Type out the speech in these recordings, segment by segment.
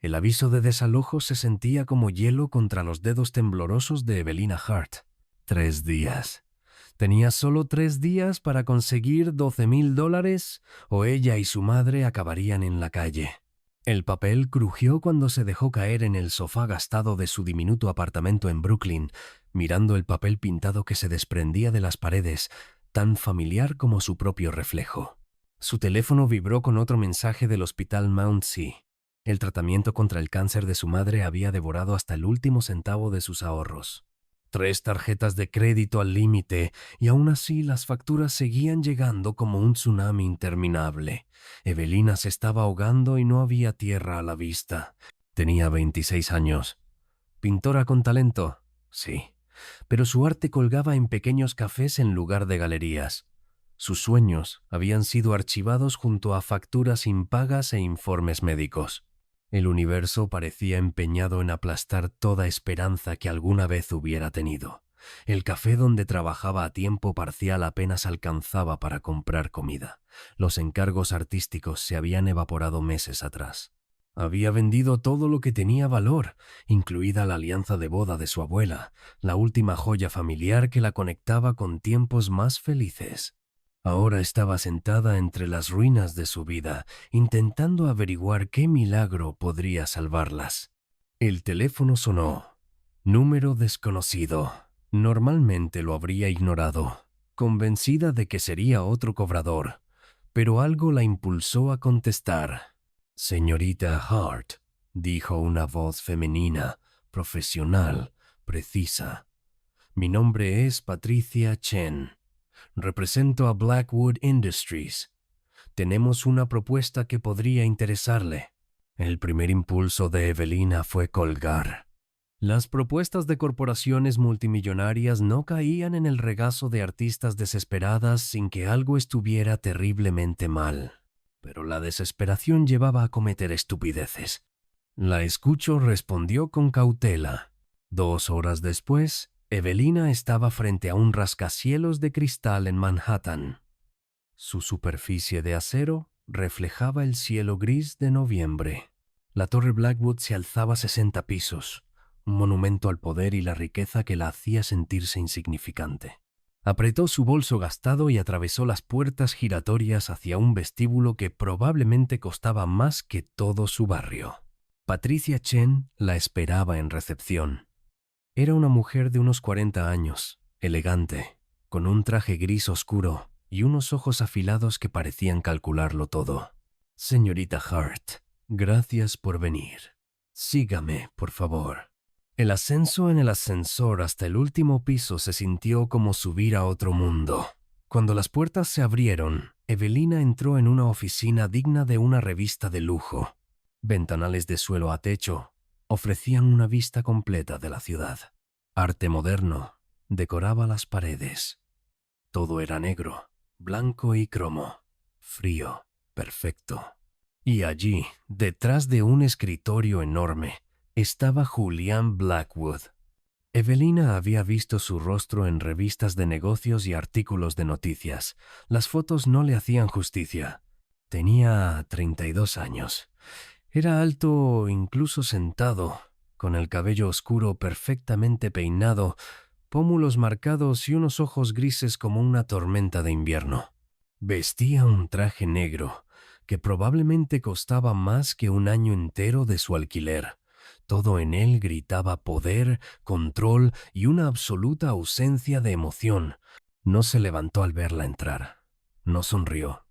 El aviso de desalojo se sentía como hielo contra los dedos temblorosos de Evelina Hart. 3 días. Tenía solo 3 días para conseguir $12,000 o ella y su madre acabarían en la calle. El papel crujió cuando se dejó caer en el sofá gastado de su diminuto apartamento en Brooklyn, mirando el papel pintado que se desprendía de las paredes, tan familiar como su propio reflejo. Su teléfono vibró con otro mensaje del hospital Mount Sea. El tratamiento contra el cáncer de su madre había devorado hasta el último centavo de sus ahorros. 3 tarjetas de crédito al límite, y aún así las facturas seguían llegando como un tsunami interminable. Evelina se estaba ahogando y no había tierra a la vista. Tenía 26 años. Pintora con talento, sí, pero su arte colgaba en pequeños cafés en lugar de galerías. Sus sueños habían sido archivados junto a facturas impagas e informes médicos. El universo parecía empeñado en aplastar toda esperanza que alguna vez hubiera tenido. El café donde trabajaba a tiempo parcial apenas alcanzaba para comprar comida. Los encargos artísticos se habían evaporado meses atrás. Había vendido todo lo que tenía valor, incluida la alianza de boda de su abuela, la última joya familiar que la conectaba con tiempos más felices. Ahora estaba sentada entre las ruinas de su vida, intentando averiguar qué milagro podría salvarlas. El teléfono sonó. Número desconocido. Normalmente lo habría ignorado, convencida de que sería otro cobrador, pero algo la impulsó a contestar. Señorita Hart, dijo una voz femenina, profesional, precisa. Mi nombre es Patricia Chen. Represento a Blackwood Industries. Tenemos una propuesta que podría interesarle. El primer impulso de Evelina fue colgar. Las propuestas de corporaciones multimillonarias no caían en el regazo de artistas desesperadas sin que algo estuviera terriblemente mal. Pero la desesperación llevaba a cometer estupideces. La escucho respondió con cautela. 2 horas después, Evelina estaba frente a un rascacielos de cristal en Manhattan. Su superficie de acero reflejaba el cielo gris de noviembre. La torre Blackwood se alzaba 60 pisos, un monumento al poder y la riqueza que la hacía sentirse insignificante. Apretó su bolso gastado y atravesó las puertas giratorias hacia un vestíbulo que probablemente costaba más que todo su barrio. Patricia Chen la esperaba en recepción. Era una mujer de unos 40 años, elegante, con un traje gris oscuro y unos ojos afilados que parecían calcularlo todo. Señorita Hart, gracias por venir. Sígame, por favor. El ascenso en el ascensor hasta el último piso se sintió como subir a otro mundo. Cuando las puertas se abrieron, Evelina entró en una oficina digna de una revista de lujo. Ventanales de suelo a techo ofrecían una vista completa de la ciudad. Arte moderno decoraba las paredes. Todo era negro, blanco y cromo, frío, perfecto. Y allí, detrás de un escritorio enorme, estaba Julian Blackwood. Evelina había visto su rostro en revistas de negocios y artículos de noticias. Las fotos no le hacían justicia. Tenía 32 años. Era alto incluso sentado, con el cabello oscuro perfectamente peinado, pómulos marcados y unos ojos grises como una tormenta de invierno. Vestía un traje negro, que probablemente costaba más que un año entero de su alquiler. Todo en él gritaba poder, control y una absoluta ausencia de emoción. No se levantó al verla entrar. No sonrió.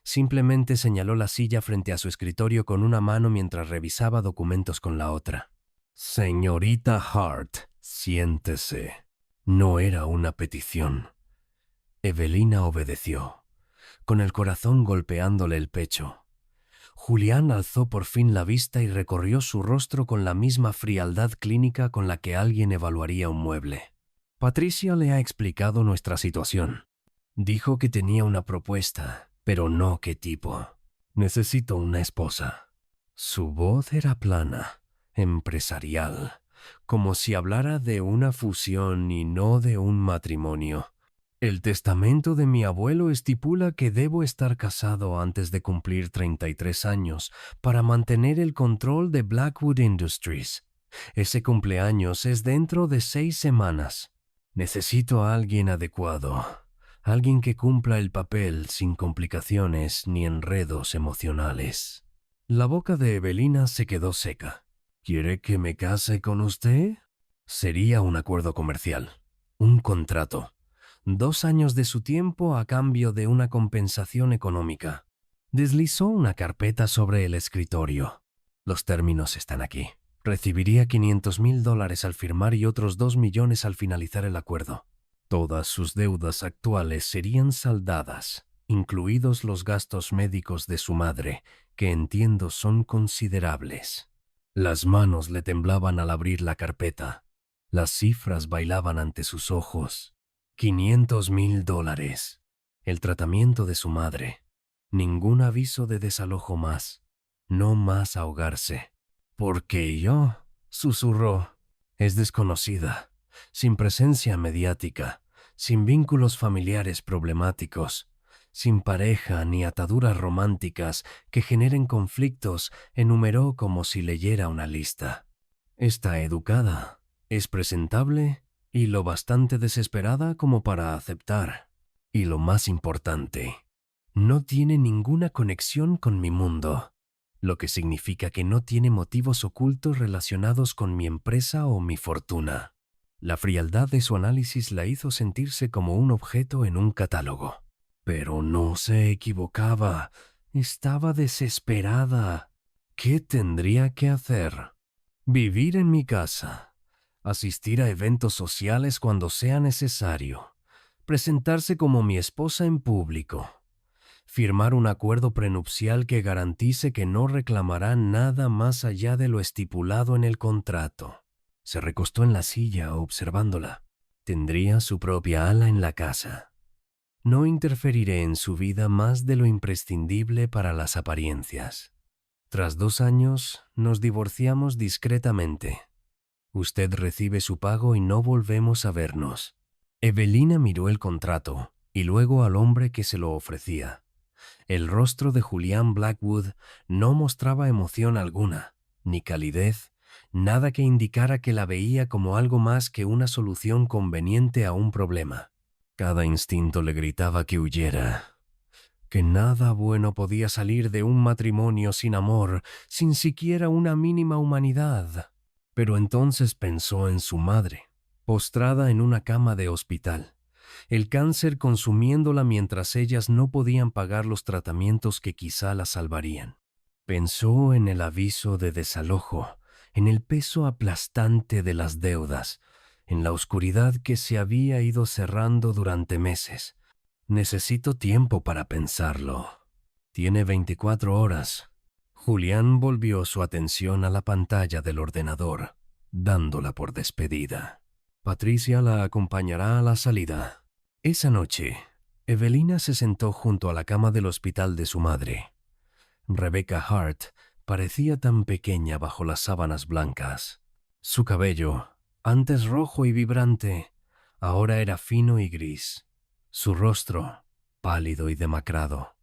Simplemente señaló la silla frente a su escritorio con una mano mientras revisaba documentos con la otra. Señorita Hart, siéntese. No era una petición. Evelina obedeció, con el corazón golpeándole el pecho. Julián alzó por fin la vista y recorrió su rostro con la misma frialdad clínica con la que alguien evaluaría un mueble. Patricia le ha explicado nuestra situación. Dijo que tenía una propuesta, pero no qué tipo. Necesito una esposa. Su voz era plana, empresarial, como si hablara de una fusión y no de un matrimonio. El testamento de mi abuelo estipula que debo estar casado antes de cumplir 33 años para mantener el control de Blackwood Industries. Ese cumpleaños es dentro de 6 semanas. Necesito a alguien adecuado, alguien que cumpla el papel sin complicaciones ni enredos emocionales. La boca de Evelina se quedó seca. ¿Quiere que me case con usted? Sería un acuerdo comercial, un contrato. 2 años de su tiempo a cambio de una compensación económica. Deslizó una carpeta sobre el escritorio. Los términos están aquí. Recibiría $500,000 al firmar y otros 2 millones al finalizar el acuerdo. Todas sus deudas actuales serían saldadas, incluidos los gastos médicos de su madre, que entiendo son considerables. Las manos le temblaban al abrir la carpeta. Las cifras bailaban ante sus ojos. $500,000. El tratamiento de su madre. Ningún aviso de desalojo más. No más ahogarse. «¿Porque yo?», susurró. «Es desconocida, sin presencia mediática, sin vínculos familiares problemáticos, sin pareja ni ataduras románticas que generen conflictos», enumeró como si leyera una lista. «Está educada, es presentable y lo bastante desesperada como para aceptar. Y lo más importante, no tiene ninguna conexión con mi mundo, lo que significa que no tiene motivos ocultos relacionados con mi empresa o mi fortuna». La frialdad de su análisis la hizo sentirse como un objeto en un catálogo. Pero no se equivocaba. Estaba desesperada. ¿Qué tendría que hacer? Vivir en mi casa, asistir a eventos sociales cuando sea necesario, presentarse como mi esposa en público, firmar un acuerdo prenupcial que garantice que no reclamará nada más allá de lo estipulado en el contrato. Se recostó en la silla observándola. Tendría su propia ala en la casa. No interferiré en su vida más de lo imprescindible para las apariencias. Tras 2 años, nos divorciamos discretamente. Usted recibe su pago y no volvemos a vernos. Evelina miró el contrato y luego al hombre que se lo ofrecía. El rostro de Julián Blackwood no mostraba emoción alguna, ni calidez, nada que indicara que la veía como algo más que una solución conveniente a un problema. Cada instinto le gritaba que huyera, que nada bueno podía salir de un matrimonio sin amor, sin siquiera una mínima humanidad. Pero entonces pensó en su madre, postrada en una cama de hospital, el cáncer consumiéndola mientras ellas no podían pagar los tratamientos que quizá la salvarían. Pensó en el aviso de desalojo, en el peso aplastante de las deudas, en la oscuridad que se había ido cerrando durante meses. Necesito tiempo para pensarlo. Tiene 24 horas. Julián volvió su atención a la pantalla del ordenador, dándola por despedida. Patricia la acompañará a la salida. Esa noche, Evelina se sentó junto a la cama del hospital de su madre. Rebecca Hart parecía tan pequeña bajo las sábanas blancas. Su cabello, antes rojo y vibrante, ahora era fino y gris. Su rostro, pálido y demacrado.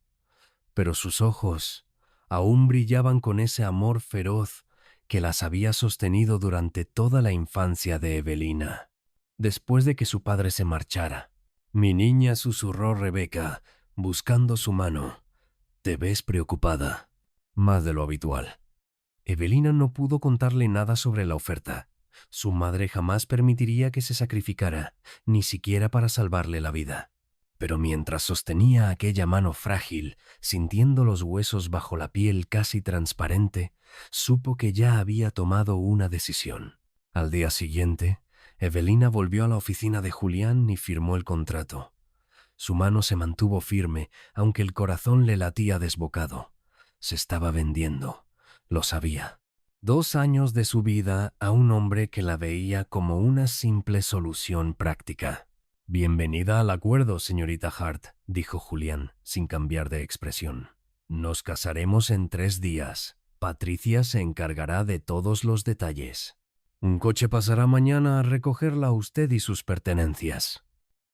Pero sus ojos aún brillaban con ese amor feroz que las había sostenido durante toda la infancia de Evelina. Después de que su padre se marchara, «Mi niña», susurró Rebecca, buscando su mano, «te ves preocupada, más de lo habitual». Evelina no pudo contarle nada sobre la oferta. Su madre jamás permitiría que se sacrificara, ni siquiera para salvarle la vida. Pero mientras sostenía aquella mano frágil, sintiendo los huesos bajo la piel casi transparente, supo que ya había tomado una decisión. Al día siguiente, Evelina volvió a la oficina de Julián y firmó el contrato. Su mano se mantuvo firme, aunque el corazón le latía desbocado. Se estaba vendiendo, lo sabía. 2 años de su vida a un hombre que la veía como una simple solución práctica. «Bienvenida al acuerdo, señorita Hart», dijo Julián, sin cambiar de expresión. «Nos casaremos en 3 días. Patricia se encargará de todos los detalles. Un coche pasará mañana a recogerla a usted y sus pertenencias».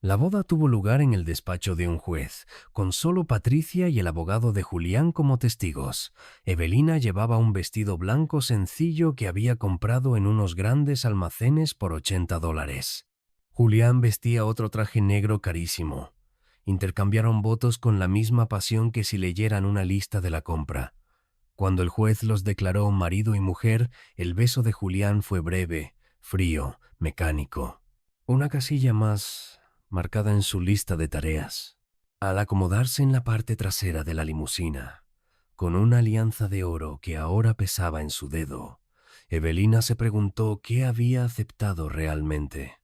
La boda tuvo lugar en el despacho de un juez, con solo Patricia y el abogado de Julián como testigos. Evelina llevaba un vestido blanco sencillo que había comprado en unos grandes almacenes por $80. Julián vestía otro traje negro carísimo. Intercambiaron votos con la misma pasión que si leyeran una lista de la compra. Cuando el juez los declaró marido y mujer, el beso de Julián fue breve, frío, mecánico. Una casilla más marcada en su lista de tareas. Al acomodarse en la parte trasera de la limusina, con una alianza de oro que ahora pesaba en su dedo, Evelina se preguntó qué había aceptado realmente.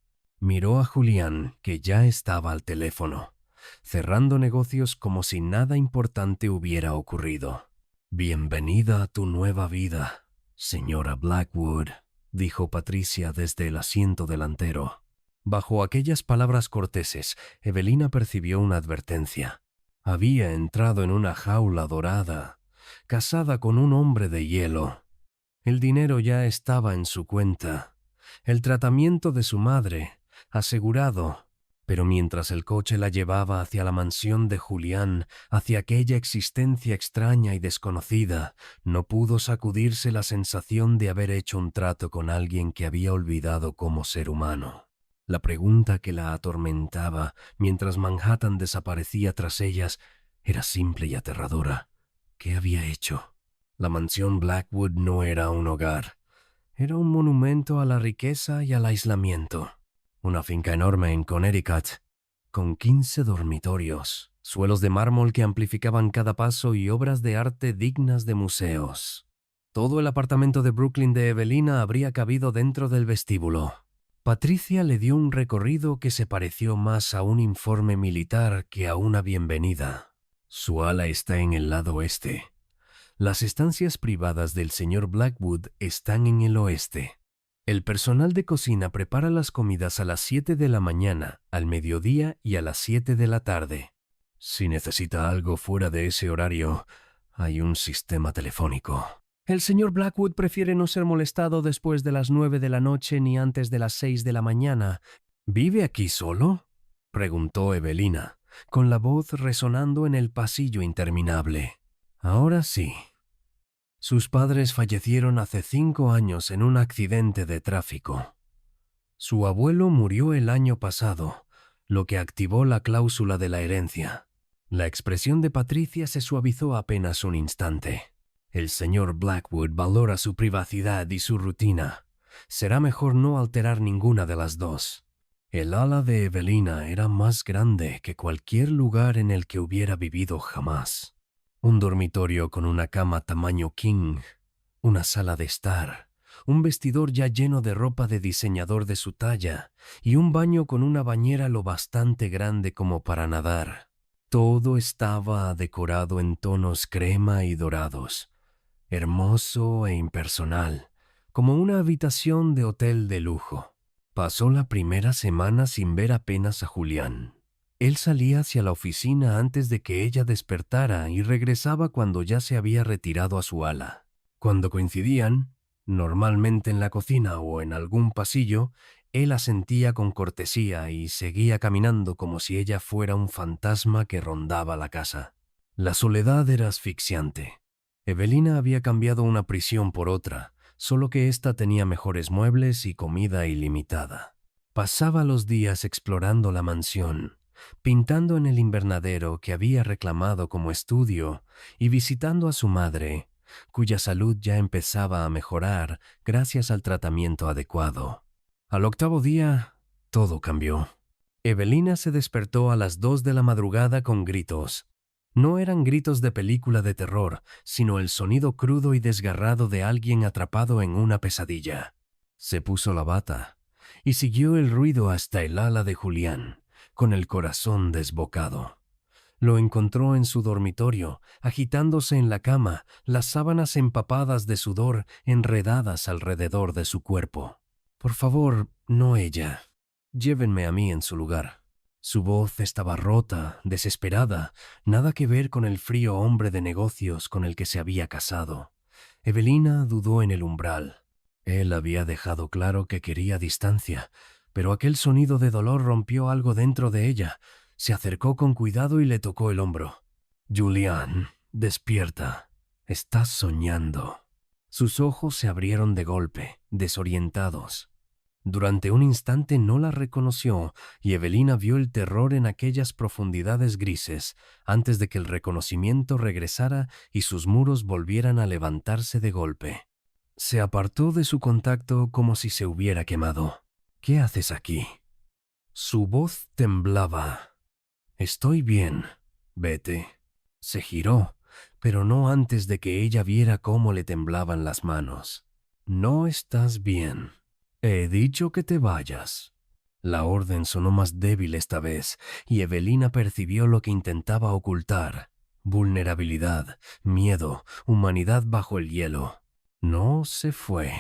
Miró a Julián, que ya estaba al teléfono, cerrando negocios como si nada importante hubiera ocurrido. «Bienvenida a tu nueva vida, señora Blackwood», dijo Patricia desde el asiento delantero. Bajo aquellas palabras corteses, Evelina percibió una advertencia. Había entrado en una jaula dorada, casada con un hombre de hielo. El dinero ya estaba en su cuenta, el tratamiento de su madre, asegurado. Pero mientras el coche la llevaba hacia la mansión de Julián, hacia aquella existencia extraña y desconocida, no pudo sacudirse la sensación de haber hecho un trato con alguien que había olvidado como ser humano. La pregunta que la atormentaba mientras Manhattan desaparecía tras ellas era simple y aterradora. ¿Qué había hecho? La mansión Blackwood no era un hogar. Era un monumento a la riqueza y al aislamiento. Una finca enorme en Connecticut, con 15 dormitorios, suelos de mármol que amplificaban cada paso y obras de arte dignas de museos. Todo el apartamento de Brooklyn de Evelina habría cabido dentro del vestíbulo. Patricia le dio un recorrido que se pareció más a un informe militar que a una bienvenida. Su ala está en el lado oeste. Las estancias privadas del señor Blackwood están en el oeste. El personal de cocina prepara las comidas a las 7 de la mañana, al mediodía y a las 7 de la tarde. Si necesita algo fuera de ese horario, hay un sistema telefónico. El señor Blackwood prefiere no ser molestado después de las 9 de la noche ni antes de las 6 de la mañana. ¿Vive aquí solo?, preguntó Evelina, con la voz resonando en el pasillo interminable. Ahora sí. Sus padres fallecieron hace 5 años en un accidente de tráfico. Su abuelo murió el año pasado, lo que activó la cláusula de la herencia. La expresión de Patricia se suavizó apenas un instante. El señor Blackwood valora su privacidad y su rutina. Será mejor no alterar ninguna de las dos. El ala de Evelina era más grande que cualquier lugar en el que hubiera vivido jamás. Un dormitorio con una cama tamaño king, una sala de estar, un vestidor ya lleno de ropa de diseñador de su talla y un baño con una bañera lo bastante grande como para nadar. Todo estaba decorado en tonos crema y dorados, hermoso e impersonal, como una habitación de hotel de lujo. Pasó la primera semana sin ver apenas a Julián. Él salía hacia la oficina antes de que ella despertara y regresaba cuando ya se había retirado a su ala. Cuando coincidían, normalmente en la cocina o en algún pasillo, él asentía con cortesía y seguía caminando como si ella fuera un fantasma que rondaba la casa. La soledad era asfixiante. Evelina había cambiado una prisión por otra, solo que ésta tenía mejores muebles y comida ilimitada. Pasaba los días explorando la mansión, pintando en el invernadero que había reclamado como estudio y visitando a su madre, cuya salud ya empezaba a mejorar gracias al tratamiento adecuado. Al 8º día, todo cambió. Evelina se despertó a las 2 de la madrugada con gritos. No eran gritos de película de terror, sino el sonido crudo y desgarrado de alguien atrapado en una pesadilla. Se puso la bata y siguió el ruido hasta el ala de Julián, con el corazón desbocado. Lo encontró en su dormitorio, agitándose en la cama, las sábanas empapadas de sudor enredadas alrededor de su cuerpo. «Por favor, no ella. Llévenme a mí en su lugar». Su voz estaba rota, desesperada, nada que ver con el frío hombre de negocios con el que se había casado. Evelina dudó en el umbral. Él había dejado claro que quería distancia, pero aquel sonido de dolor rompió algo dentro de ella. Se acercó con cuidado y le tocó el hombro. Julián, despierta. Estás soñando. Sus ojos se abrieron de golpe, desorientados. Durante un instante no la reconoció y Evelina vio el terror en aquellas profundidades grises antes de que el reconocimiento regresara y sus muros volvieran a levantarse de golpe. Se apartó de su contacto como si se hubiera quemado. ¿Qué haces aquí? Su voz temblaba. Estoy bien. Vete. Se giró, pero no antes de que ella viera cómo le temblaban las manos. No estás bien. He dicho que te vayas. La orden sonó más débil esta vez, y Evelina percibió lo que intentaba ocultar. Vulnerabilidad, miedo, humanidad bajo el hielo. No se fue.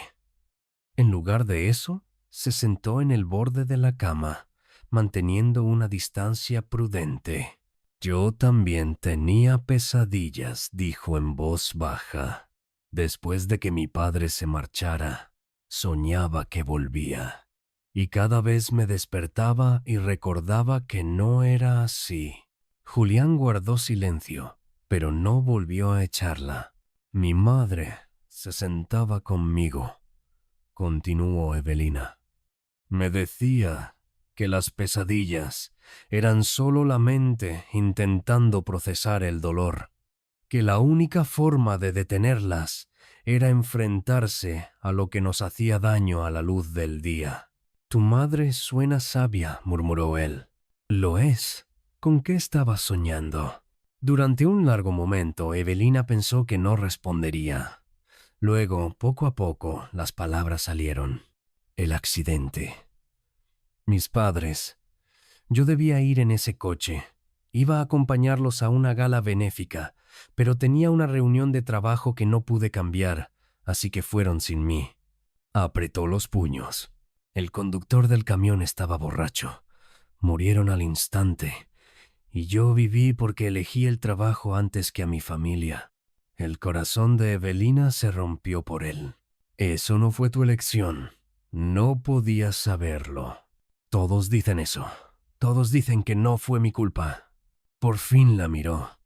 En lugar de eso, se sentó en el borde de la cama, manteniendo una distancia prudente. Yo también tenía pesadillas, dijo en voz baja. Después de que mi padre se marchara, soñaba que volvía. Y cada vez me despertaba y recordaba que no era así. Julián guardó silencio, pero no volvió a echarla. Mi madre se sentaba conmigo, continuó Evelina. Me decía que las pesadillas eran solo la mente intentando procesar el dolor, que la única forma de detenerlas era enfrentarse a lo que nos hacía daño a la luz del día. Tu madre suena sabia, murmuró él. Lo es. ¿Con qué estabas soñando? Durante un largo momento, Evelina pensó que no respondería. Luego, poco a poco, las palabras salieron. El accidente. Mis padres. Yo debía ir en ese coche. Iba a acompañarlos a una gala benéfica, pero tenía una reunión de trabajo que no pude cambiar, así que fueron sin mí. Apretó los puños. El conductor del camión estaba borracho. Murieron al instante. Y yo viví porque elegí el trabajo antes que a mi familia. El corazón de Evelina se rompió por él. Eso no fue tu elección. No podías saberlo. Todos dicen eso. Todos dicen que no fue mi culpa. Por fin la miró.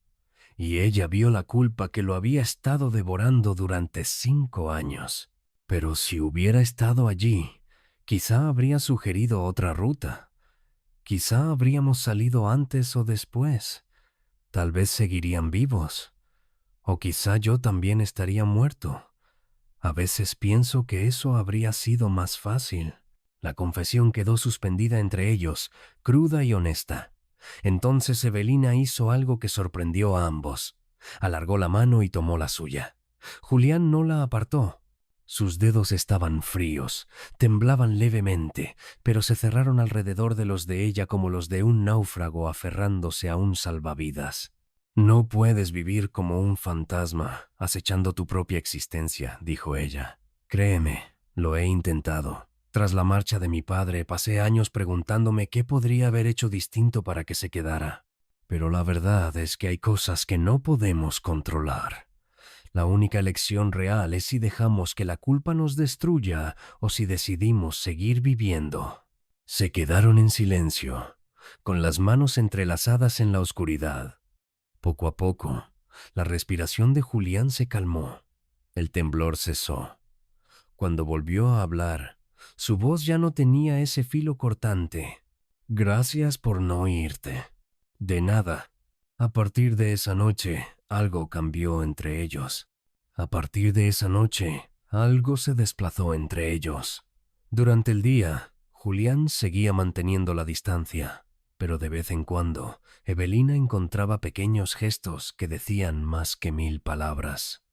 Y ella vio la culpa que lo había estado devorando durante 5 años. Pero si hubiera estado allí, quizá habría sugerido otra ruta. Quizá habríamos salido antes o después. Tal vez seguirían vivos. O quizá yo también estaría muerto. A veces pienso que eso habría sido más fácil. La confesión quedó suspendida entre ellos, cruda y honesta. Entonces Evelina hizo algo que sorprendió a ambos. Alargó la mano y tomó la suya. Julián no la apartó. Sus dedos estaban fríos, temblaban levemente, pero se cerraron alrededor de los de ella como los de un náufrago aferrándose a un salvavidas. No puedes vivir como un fantasma, acechando tu propia existencia, dijo ella. Créeme, lo he intentado. Tras la marcha de mi padre, pasé años preguntándome qué podría haber hecho distinto para que se quedara. Pero la verdad es que hay cosas que no podemos controlar. La única elección real es si dejamos que la culpa nos destruya o si decidimos seguir viviendo. Se quedaron en silencio, con las manos entrelazadas en la oscuridad. Poco a poco, la respiración de Julián se calmó. El temblor cesó. Cuando volvió a hablar, su voz ya no tenía ese filo cortante. Gracias por no irte. De nada. A partir de esa noche, algo cambió entre ellos. A partir de esa noche, algo se desplazó entre ellos. Durante el día, Julián seguía manteniendo la distancia, pero de vez en cuando, Evelina encontraba pequeños gestos que decían más que 1000 palabras.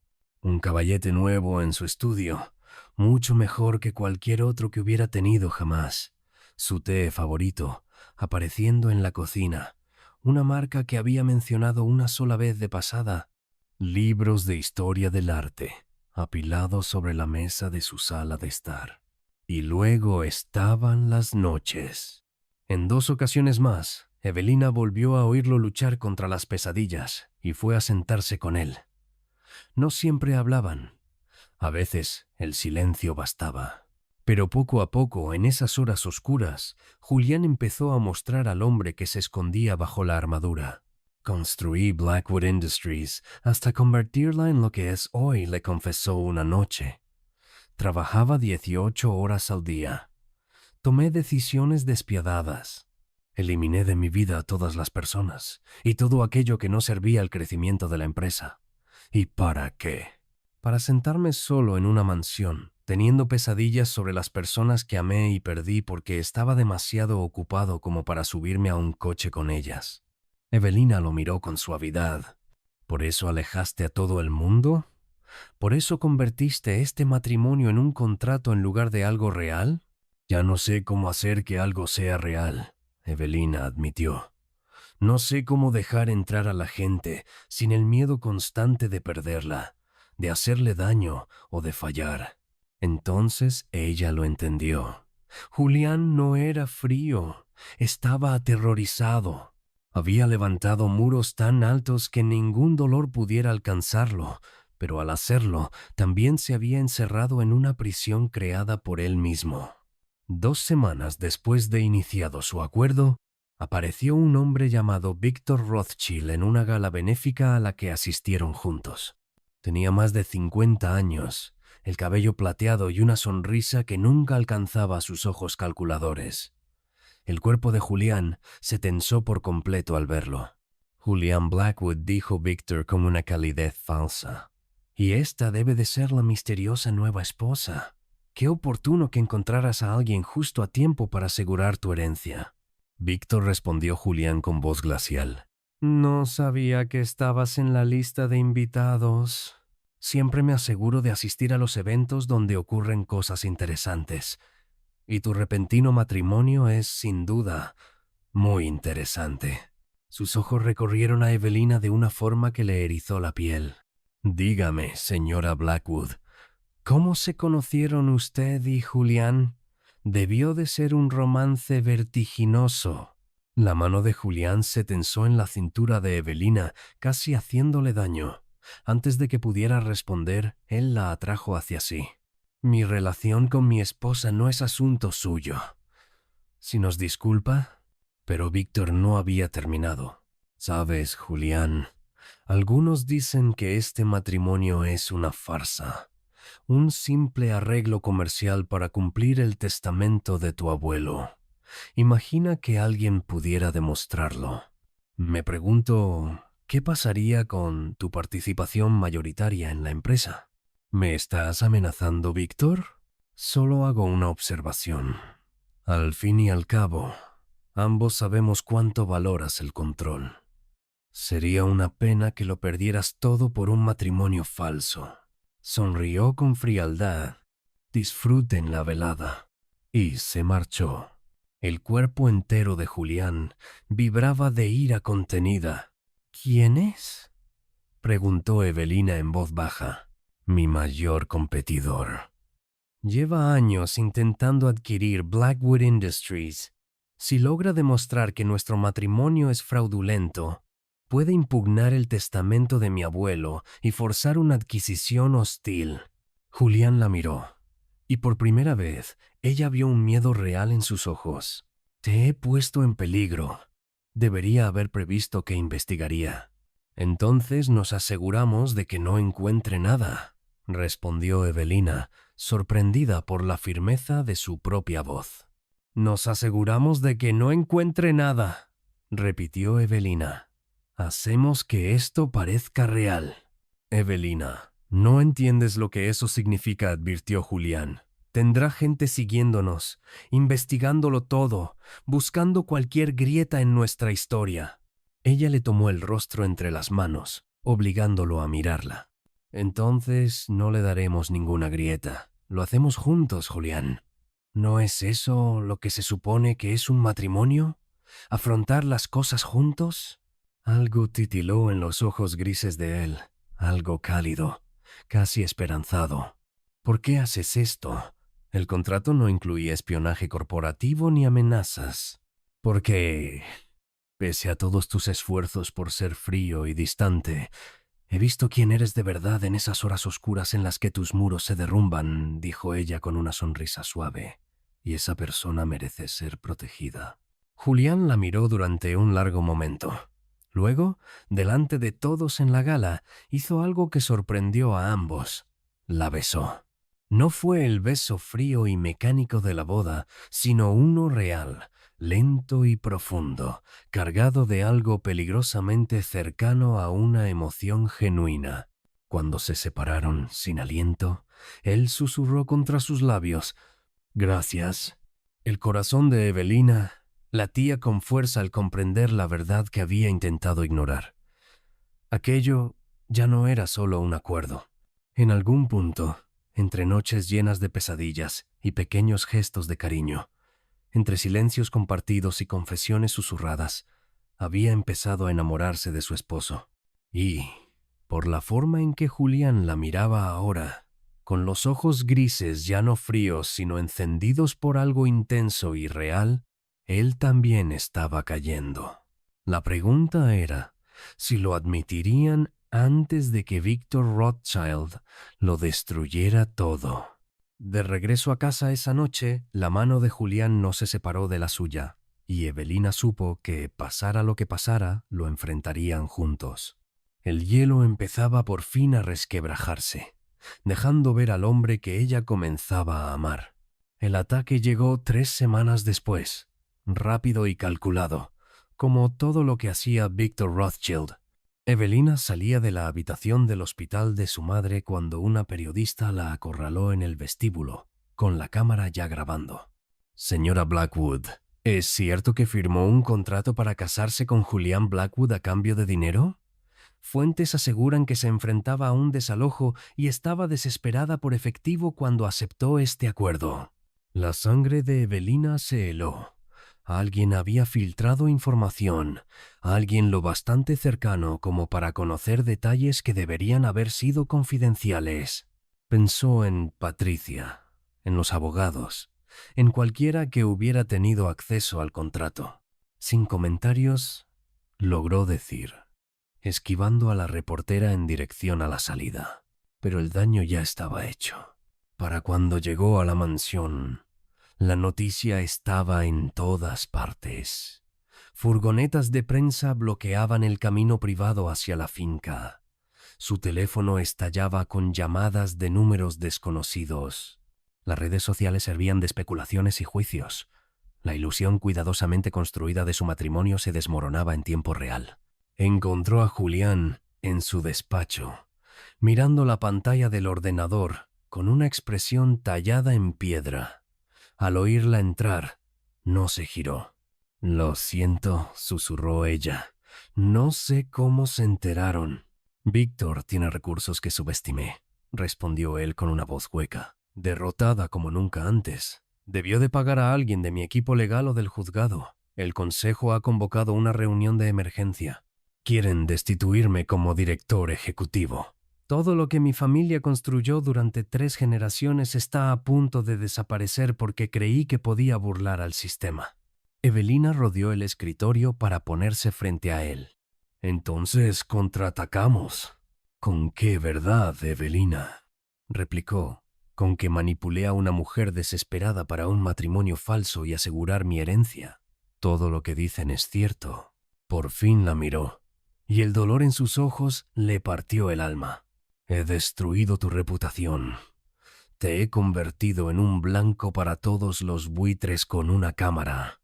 Un caballete nuevo en su estudio, mucho mejor que cualquier otro que hubiera tenido jamás. Su té favorito, apareciendo en la cocina, una marca que había mencionado una sola vez de pasada. Libros de historia del arte, apilados sobre la mesa de su sala de estar. Y luego estaban las noches. En 2 ocasiones más, Evelina volvió a oírlo luchar contra las pesadillas y fue a sentarse con él. No siempre hablaban. A veces el silencio bastaba. Pero poco a poco, en esas horas oscuras, Julián empezó a mostrar al hombre que se escondía bajo la armadura. Construí Blackwood Industries hasta convertirla en lo que es hoy, le confesó una noche. Trabajaba 18 horas al día. Tomé decisiones despiadadas. Eliminé de mi vida a todas las personas y todo aquello que no servía al crecimiento de la empresa. ¿Y para qué? Para sentarme solo en una mansión, teniendo pesadillas sobre las personas que amé y perdí porque estaba demasiado ocupado como para subirme a un coche con ellas. Evelina lo miró con suavidad. ¿Por eso alejaste a todo el mundo? ¿Por eso convertiste este matrimonio en un contrato en lugar de algo real? Ya no sé cómo hacer que algo sea real, Evelina admitió. No sé cómo dejar entrar a la gente sin el miedo constante de perderla, de hacerle daño o de fallar. Entonces ella lo entendió. Julián no era frío, estaba aterrorizado. Había levantado muros tan altos que ningún dolor pudiera alcanzarlo, pero al hacerlo también se había encerrado en una prisión creada por él mismo. 2 semanas después de iniciado su acuerdo, apareció un hombre llamado Víctor Rothschild en una gala benéfica a la que asistieron juntos. Tenía más de 50 años, el cabello plateado y una sonrisa que nunca alcanzaba sus ojos calculadores. El cuerpo de Julián se tensó por completo al verlo. Julián Blackwood, dijo Víctor con una calidez falsa. Y esta debe de ser la misteriosa nueva esposa. Qué oportuno que encontraras a alguien justo a tiempo para asegurar tu herencia. Víctor, respondió Julián con voz glacial. No sabía que estabas en la lista de invitados. Siempre me aseguro de asistir a los eventos donde ocurren cosas interesantes. Y tu repentino matrimonio es, sin duda, muy interesante. Sus ojos recorrieron a Evelina de una forma que le erizó la piel. Dígame, señora Blackwood, ¿cómo se conocieron usted y Julián? Debió de ser un romance vertiginoso. La mano de Julián se tensó en la cintura de Evelina, casi haciéndole daño. Antes de que pudiera responder, él la atrajo hacia sí. Mi relación con mi esposa no es asunto suyo. Si nos disculpa, pero Víctor no había terminado. Sabes, Julián, algunos dicen que este matrimonio es una farsa, un simple arreglo comercial para cumplir el testamento de tu abuelo. Imagina que alguien pudiera demostrarlo. Me pregunto, ¿qué pasaría con tu participación mayoritaria en la empresa? ¿Me estás amenazando, Víctor? Solo hago una observación. Al fin y al cabo, ambos sabemos cuánto valoras el control. Sería una pena que lo perdieras todo por un matrimonio falso. Sonrió con frialdad. Disfruten la velada. Y se marchó. El cuerpo entero de Julián vibraba de ira contenida. ¿Quién es?, preguntó Evelina en voz baja. Mi mayor competidor. Lleva años intentando adquirir Blackwood Industries. Si logra demostrar que nuestro matrimonio es fraudulento, puede impugnar el testamento de mi abuelo y forzar una adquisición hostil. Julián la miró, y por primera vez ella vio un miedo real en sus ojos. Te he puesto en peligro. Debería haber previsto que investigaría. Entonces nos aseguramos de que no encuentre nada, respondió Evelina, sorprendida por la firmeza de su propia voz. Nos aseguramos de que no encuentre nada, repitió Evelina. Hacemos que esto parezca real. Evelina, no entiendes lo que eso significa, advirtió Julián. Tendrá gente siguiéndonos, investigándolo todo, buscando cualquier grieta en nuestra historia. Ella le tomó el rostro entre las manos, obligándolo a mirarla. Entonces no le daremos ninguna grieta. Lo hacemos juntos, Julián. ¿No es eso lo que se supone que es un matrimonio? ¿Afrontar las cosas juntos? Algo titiló en los ojos grises de él, algo cálido, casi esperanzado. ¿Por qué haces esto? El contrato no incluía espionaje corporativo ni amenazas. Porque, pese a todos tus esfuerzos por ser frío y distante, He visto quién eres de verdad en esas horas oscuras en las que tus muros se derrumban, dijo ella con una sonrisa suave, y esa persona merece ser protegida. Julián la miró durante un largo momento. Luego, delante de todos en la gala, hizo algo que sorprendió a ambos. La besó. No fue el beso frío y mecánico de la boda, sino uno real, lento y profundo, cargado de algo peligrosamente cercano a una emoción genuina. Cuando se separaron sin aliento, él susurró contra sus labios: «Gracias». El corazón de Evelina latía con fuerza al comprender la verdad que había intentado ignorar. Aquello ya no era solo un acuerdo. En algún punto, entre noches llenas de pesadillas y pequeños gestos de cariño, entre silencios compartidos y confesiones susurradas, había empezado a enamorarse de su esposo. Y, por la forma en que Julián la miraba ahora, con los ojos grises ya no fríos sino encendidos por algo intenso y real, él también estaba cayendo. La pregunta era si lo admitirían antes de que Victor Rothschild lo destruyera todo. De regreso a casa esa noche, la mano de Julián no se separó de la suya, y Evelina supo que, pasara lo que pasara, lo enfrentarían juntos. El hielo empezaba por fin a resquebrajarse, dejando ver al hombre que ella comenzaba a amar. El ataque llegó 3 semanas después, rápido y calculado, como todo lo que hacía Victor Rothschild. Evelina salía de la habitación del hospital de su madre cuando una periodista la acorraló en el vestíbulo, con la cámara ya grabando. «Señora Blackwood, ¿es cierto que firmó un contrato para casarse con Julián Blackwood a cambio de dinero?» Fuentes aseguran que se enfrentaba a un desalojo y estaba desesperada por efectivo cuando aceptó este acuerdo. La sangre de Evelina se heló. Alguien había filtrado información, alguien lo bastante cercano como para conocer detalles que deberían haber sido confidenciales. Pensó en Patricia, en los abogados, en cualquiera que hubiera tenido acceso al contrato. Sin comentarios, logró decir, esquivando a la reportera en dirección a la salida. Pero el daño ya estaba hecho. Para cuando llegó a la mansión, la noticia estaba en todas partes. Furgonetas de prensa bloqueaban el camino privado hacia la finca. Su teléfono estallaba con llamadas de números desconocidos. Las redes sociales servían de especulaciones y juicios. La ilusión cuidadosamente construida de su matrimonio se desmoronaba en tiempo real. Encontró a Julián en su despacho, mirando la pantalla del ordenador con una expresión tallada en piedra. Al oírla entrar, no se giró. «Lo siento», susurró ella. «No sé cómo se enteraron». «Víctor tiene recursos que subestimé», respondió él con una voz hueca. «Derrotada como nunca antes. Debió de pagar a alguien de mi equipo legal o del juzgado. El consejo ha convocado una reunión de emergencia. Quieren destituirme como director ejecutivo. Todo lo que mi familia construyó durante 3 generaciones está a punto de desaparecer porque creí que podía burlar al sistema». Evelina rodeó el escritorio para ponerse frente a él. «Entonces contraatacamos». «¿Con qué verdad, Evelina?», replicó. «¿Con que manipulé a una mujer desesperada para un matrimonio falso y asegurar mi herencia? Todo lo que dicen es cierto». Por fin la miró, y el dolor en sus ojos le partió el alma. «He destruido tu reputación. Te he convertido en un blanco para todos los buitres con una cámara.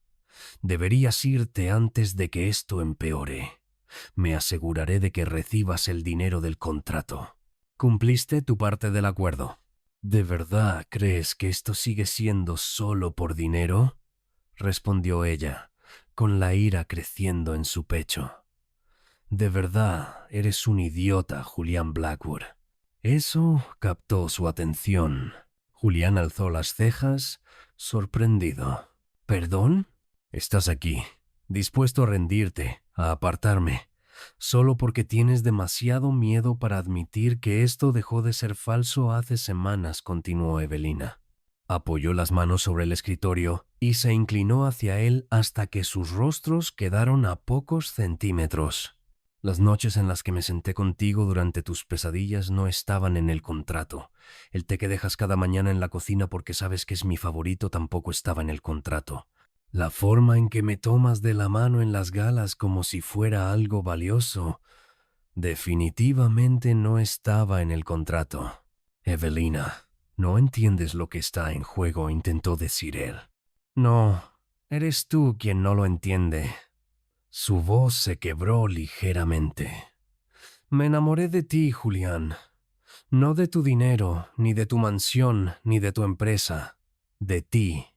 Deberías irte antes de que esto empeore. Me aseguraré de que recibas el dinero del contrato. Cumpliste tu parte del acuerdo». «¿De verdad crees que esto sigue siendo solo por dinero?», respondió ella, con la ira creciendo en su pecho. «De verdad eres un idiota, Julián Blackwood». Eso captó su atención. Julián alzó las cejas, sorprendido. «¿Perdón?» «Estás aquí, dispuesto a rendirte, a apartarme, solo porque tienes demasiado miedo para admitir que esto dejó de ser falso hace semanas», continuó Evelina. Apoyó las manos sobre el escritorio y se inclinó hacia él hasta que sus rostros quedaron a pocos centímetros. Las noches en las que me senté contigo durante tus pesadillas no estaban en el contrato. El té que dejas cada mañana en la cocina porque sabes que es mi favorito tampoco estaba en el contrato. La forma en que me tomas de la mano en las galas como si fuera algo valioso, definitivamente no estaba en el contrato. Evelina, no entiendes lo que está en juego, intentó decir él. No, eres tú quien no lo entiende. Su voz se quebró ligeramente. Me enamoré de ti, Julián. No de tu dinero, ni de tu mansión, ni de tu empresa. De ti.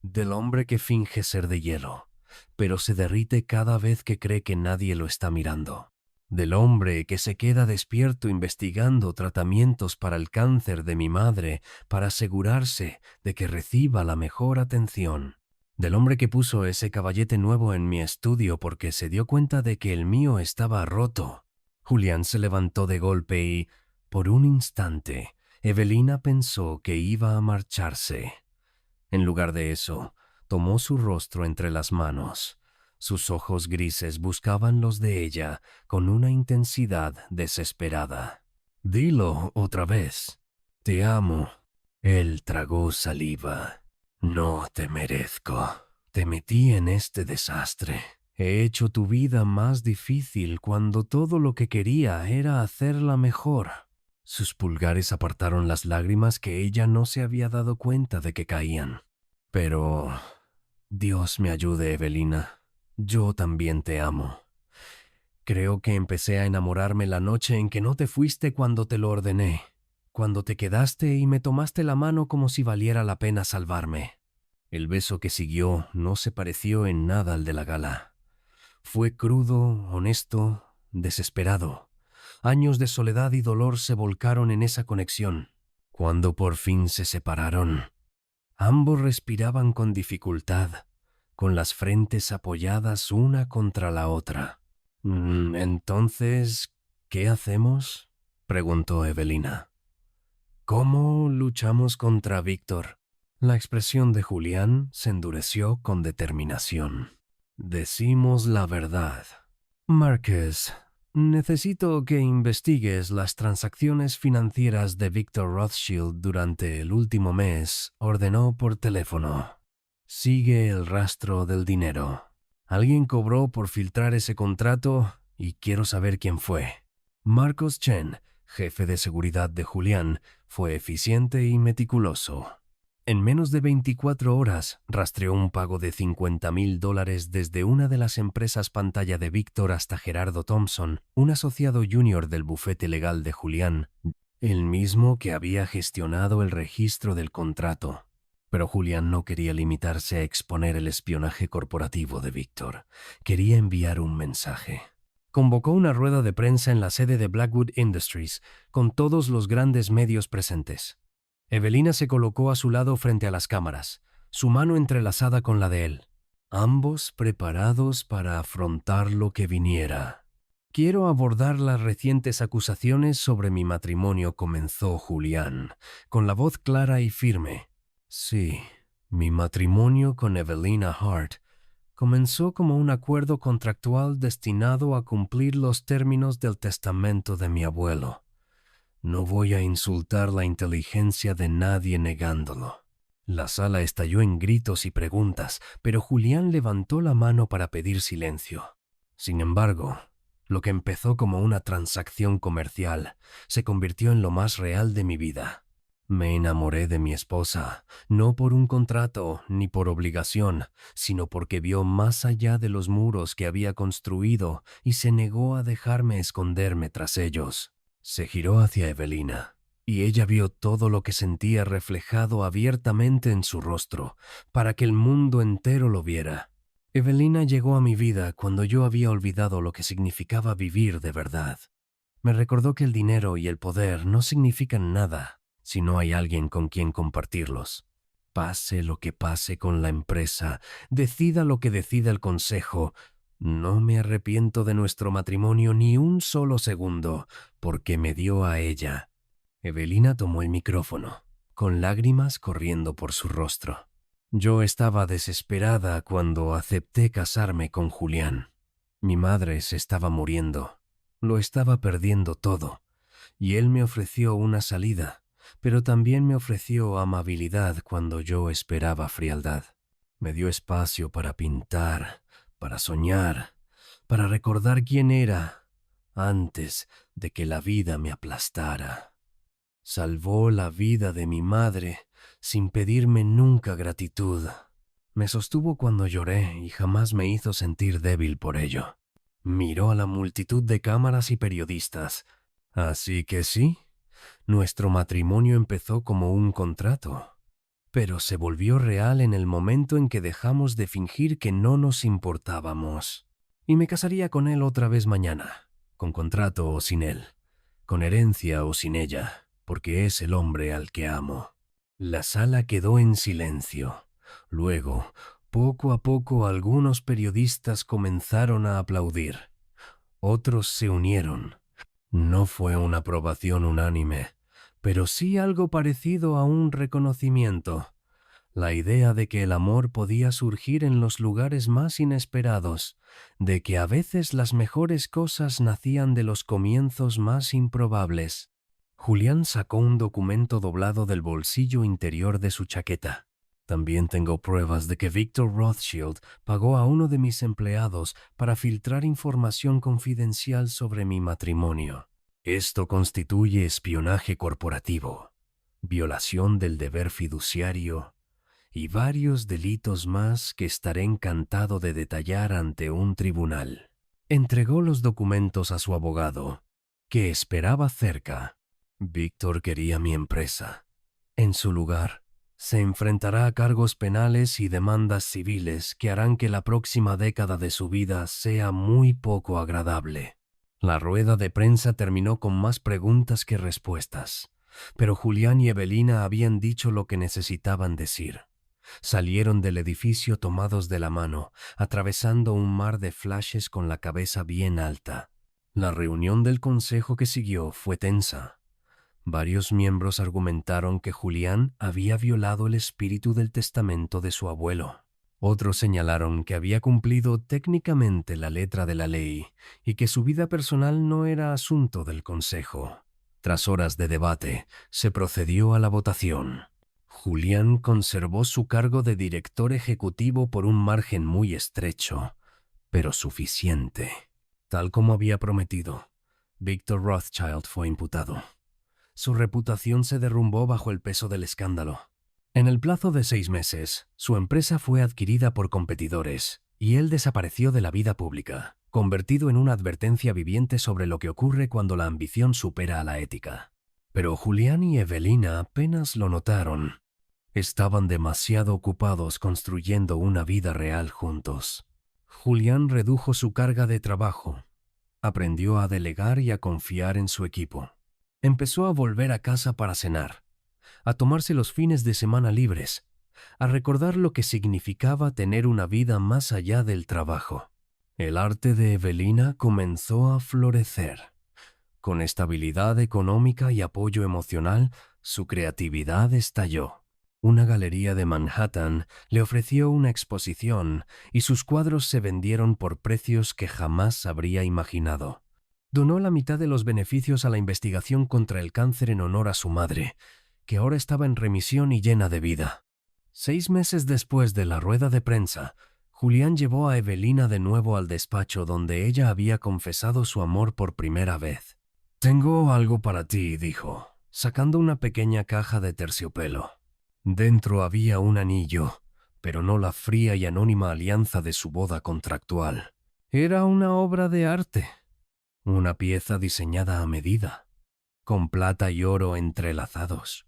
Del hombre que finge ser de hielo, pero se derrite cada vez que cree que nadie lo está mirando. Del hombre que se queda despierto investigando tratamientos para el cáncer de mi madre para asegurarse de que reciba la mejor atención. Del hombre que puso ese caballete nuevo en mi estudio porque se dio cuenta de que el mío estaba roto. Julián se levantó de golpe y, por un instante, Evelina pensó que iba a marcharse. En lugar de eso, tomó su rostro entre las manos. Sus ojos grises buscaban los de ella con una intensidad desesperada. Dilo otra vez. Te amo. Él tragó saliva. No te merezco. Te metí en este desastre. He hecho tu vida más difícil cuando todo lo que quería era hacerla mejor. Sus pulgares apartaron las lágrimas que ella no se había dado cuenta de que caían. Pero Dios me ayude, Evelina. Yo también te amo. Creo que empecé a enamorarme la noche en que no te fuiste cuando te lo ordené, cuando te quedaste y me tomaste la mano como si valiera la pena salvarme. El beso que siguió no se pareció en nada al de la gala. Fue crudo, honesto, desesperado. Años de soledad y dolor se volcaron en esa conexión. Cuando por fin se separaron, ambos respiraban con dificultad, con las frentes apoyadas una contra la otra. Entonces, ¿qué hacemos?, preguntó Evelina. ¿Cómo luchamos contra Víctor? La expresión de Julián se endureció con determinación. Decimos la verdad. Márquez, necesito que investigues las transacciones financieras de Víctor Rothschild durante el último mes, ordenó por teléfono. Sigue el rastro del dinero. Alguien cobró por filtrar ese contrato y quiero saber quién fue. Marcos Chen, jefe de seguridad de Julián, fue eficiente y meticuloso. En menos de 24 horas rastreó un pago de $50,000 desde una de las empresas pantalla de Víctor hasta Gerardo Thompson, un asociado junior del bufete legal de Julián, el mismo que había gestionado el registro del contrato. Pero Julián no quería limitarse a exponer el espionaje corporativo de Víctor. Quería enviar un mensaje. Convocó una rueda de prensa en la sede de Blackwood Industries, con todos los grandes medios presentes. Evelina se colocó a su lado frente a las cámaras, su mano entrelazada con la de él, ambos preparados para afrontar lo que viniera. Quiero abordar las recientes acusaciones sobre mi matrimonio, comenzó Julián, con la voz clara y firme. Sí, mi matrimonio con Evelina Hart comenzó como un acuerdo contractual destinado a cumplir los términos del testamento de mi abuelo. No voy a insultar la inteligencia de nadie negándolo. La sala estalló en gritos y preguntas, pero Julián levantó la mano para pedir silencio. Sin embargo, lo que empezó como una transacción comercial se convirtió en lo más real de mi vida. Me enamoré de mi esposa, no por un contrato ni por obligación, sino porque vio más allá de los muros que había construido y se negó a dejarme esconderme tras ellos. Se giró hacia Evelina, y ella vio todo lo que sentía reflejado abiertamente en su rostro, para que el mundo entero lo viera. Evelina llegó a mi vida cuando yo había olvidado lo que significaba vivir de verdad. Me recordó que el dinero y el poder no significan nada si no hay alguien con quien compartirlos. Pase lo que pase con la empresa, decida lo que decida el consejo, no me arrepiento de nuestro matrimonio ni un solo segundo, porque me dio a ella. Evelina tomó el micrófono, con lágrimas corriendo por su rostro. Yo estaba desesperada cuando acepté casarme con Julián. Mi madre se estaba muriendo, Lo estaba perdiendo todo, y él me ofreció una salida, pero también me ofreció amabilidad cuando yo esperaba frialdad. Me dio espacio para pintar, para soñar, para recordar quién era antes de que la vida me aplastara. Salvó la vida de mi madre sin pedirme nunca gratitud. Me sostuvo cuando lloré y jamás me hizo sentir débil por ello. Miró a la multitud de cámaras y periodistas. Así que sí, nuestro matrimonio empezó como un contrato, pero se volvió real en el momento en que dejamos de fingir que no nos importábamos. Y me casaría con él otra vez mañana, con contrato o sin él, con herencia o sin ella, porque es el hombre al que amo. La sala quedó en silencio. Luego, poco a poco, algunos periodistas comenzaron a aplaudir. Otros se unieron. No fue una aprobación unánime, pero sí algo parecido a un reconocimiento. La idea de que el amor podía surgir en los lugares más inesperados, de que a veces las mejores cosas nacían de los comienzos más improbables. Julián sacó un documento doblado del bolsillo interior de su chaqueta. También tengo pruebas de que Victor Rothschild pagó a uno de mis empleados para filtrar información confidencial sobre mi matrimonio. Esto constituye espionaje corporativo, violación del deber fiduciario y varios delitos más que estaré encantado de detallar ante un tribunal. Entregó los documentos a su abogado, que esperaba cerca. Víctor quería mi empresa. En su lugar, se enfrentará a cargos penales y demandas civiles que harán que la próxima década de su vida sea muy poco agradable. La rueda de prensa terminó con más preguntas que respuestas, pero Julián y Evelina habían dicho lo que necesitaban decir. Salieron del edificio tomados de la mano, atravesando un mar de flashes con la cabeza bien alta. La reunión del consejo que siguió fue tensa. Varios miembros argumentaron que Julián había violado el espíritu del testamento de su abuelo. Otros señalaron que había cumplido técnicamente la letra de la ley y que su vida personal no era asunto del consejo. Tras horas de debate, se procedió a la votación. Julián conservó su cargo de director ejecutivo por un margen muy estrecho, pero suficiente. Tal como había prometido, Victor Rothschild fue imputado. Su reputación se derrumbó bajo el peso del escándalo. En el plazo de 6 meses, su empresa fue adquirida por competidores y él desapareció de la vida pública, convertido en una advertencia viviente sobre lo que ocurre cuando la ambición supera a la ética. Pero Julián y Evelina apenas lo notaron. Estaban demasiado ocupados construyendo una vida real juntos. Julián redujo su carga de trabajo. Aprendió a delegar y a confiar en su equipo. Empezó a volver a casa para cenar, a tomarse los fines de semana libres, a recordar lo que significaba tener una vida más allá del trabajo. El arte de Evelina comenzó a florecer. Con estabilidad económica y apoyo emocional, su creatividad estalló. Una galería de Manhattan le ofreció una exposición y sus cuadros se vendieron por precios que jamás habría imaginado. Donó la mitad de los beneficios a la investigación contra el cáncer en honor a su madre, que ahora estaba en remisión y llena de vida. 6 meses después de la rueda de prensa, Julián llevó a Evelina de nuevo al despacho donde ella había confesado su amor por primera vez. «Tengo algo para ti», dijo, sacando una pequeña caja de terciopelo. Dentro había un anillo, pero no la fría y anónima alianza de su boda contractual. Era una obra de arte, una pieza diseñada a medida, con plata y oro entrelazados.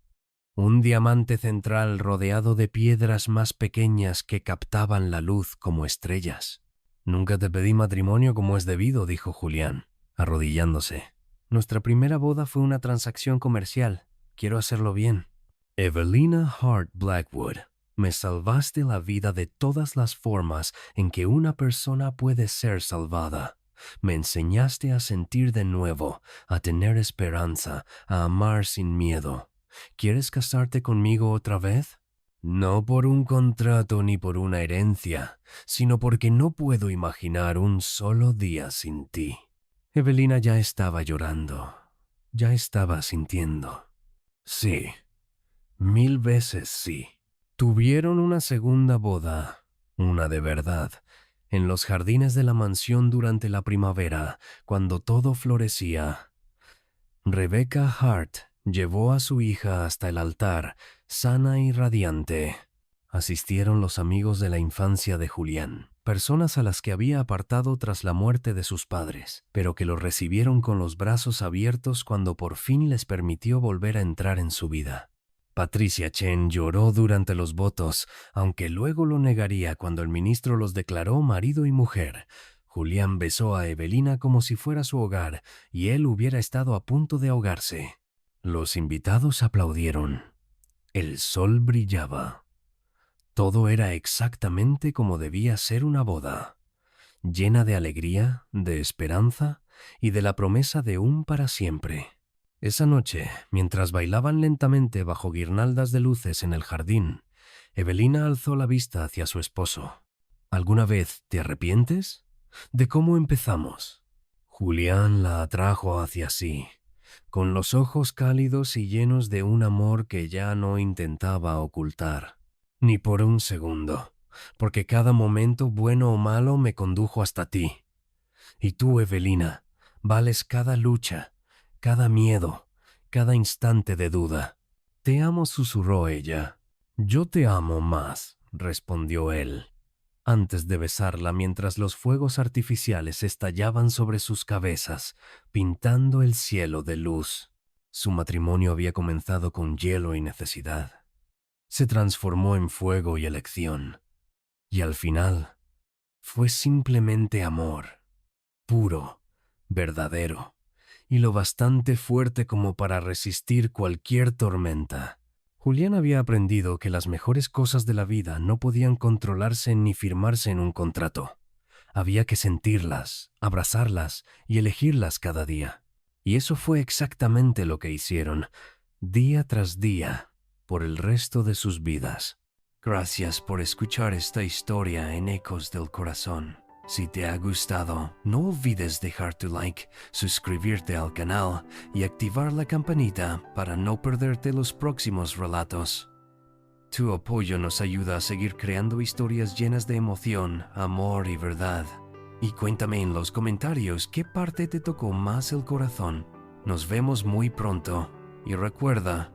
Un diamante central rodeado de piedras más pequeñas que captaban la luz como estrellas. «Nunca te pedí matrimonio como es debido», dijo Julián, arrodillándose. «Nuestra primera boda fue una transacción comercial. Quiero hacerlo bien». Evelina Hart Blackwood, me salvaste la vida de todas las formas en que una persona puede ser salvada. Me enseñaste a sentir de nuevo, a tener esperanza, a amar sin miedo. ¿Quieres casarte conmigo otra vez? No por un contrato ni por una herencia, sino porque no puedo imaginar un solo día sin ti. Evelina ya estaba llorando, ya estaba sintiendo. Sí, 1000 veces sí. Tuvieron una segunda boda, una de verdad, en los jardines de la mansión durante la primavera, cuando todo florecía. Rebecca Hart llevó a su hija hasta el altar, sana y radiante. Asistieron los amigos de la infancia de Julián, personas a las que había apartado tras la muerte de sus padres, pero que los recibieron con los brazos abiertos cuando por fin les permitió volver a entrar en su vida. Patricia Chen lloró durante los votos, aunque luego lo negaría cuando el ministro los declaró marido y mujer. Julián besó a Evelina como si fuera su hogar y él hubiera estado a punto de ahogarse. Los invitados aplaudieron. El sol brillaba. Todo era exactamente como debía ser una boda, llena de alegría, de esperanza y de la promesa de un para siempre. Esa noche, mientras bailaban lentamente bajo guirnaldas de luces en el jardín, Evelina alzó la vista hacia su esposo. ¿Alguna vez te arrepientes de cómo empezamos? Julián la atrajo hacia sí, con los ojos cálidos y llenos de un amor que ya no intentaba ocultar. Ni por un segundo, porque cada momento bueno o malo me condujo hasta ti. Y tú, Evelina, vales cada lucha, cada miedo, cada instante de duda. Te amo, susurró ella. Yo te amo más, respondió él, antes de besarla mientras los fuegos artificiales estallaban sobre sus cabezas, pintando el cielo de luz. Su matrimonio había comenzado con hielo y necesidad. Se transformó en fuego y elección. Y al final, fue simplemente amor, puro, verdadero, y lo bastante fuerte como para resistir cualquier tormenta. Julián había aprendido que las mejores cosas de la vida no podían controlarse ni firmarse en un contrato. Había que sentirlas, abrazarlas y elegirlas cada día. Y eso fue exactamente lo que hicieron, día tras día, por el resto de sus vidas. Gracias por escuchar esta historia en Ecos del Corazón. Si te ha gustado, no olvides dejar tu like, suscribirte al canal y activar la campanita para no perderte los próximos relatos. Tu apoyo nos ayuda a seguir creando historias llenas de emoción, amor y verdad. Y cuéntame en los comentarios qué parte te tocó más el corazón. Nos vemos muy pronto. Y recuerda,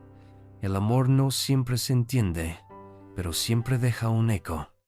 el amor no siempre se entiende, pero siempre deja un eco.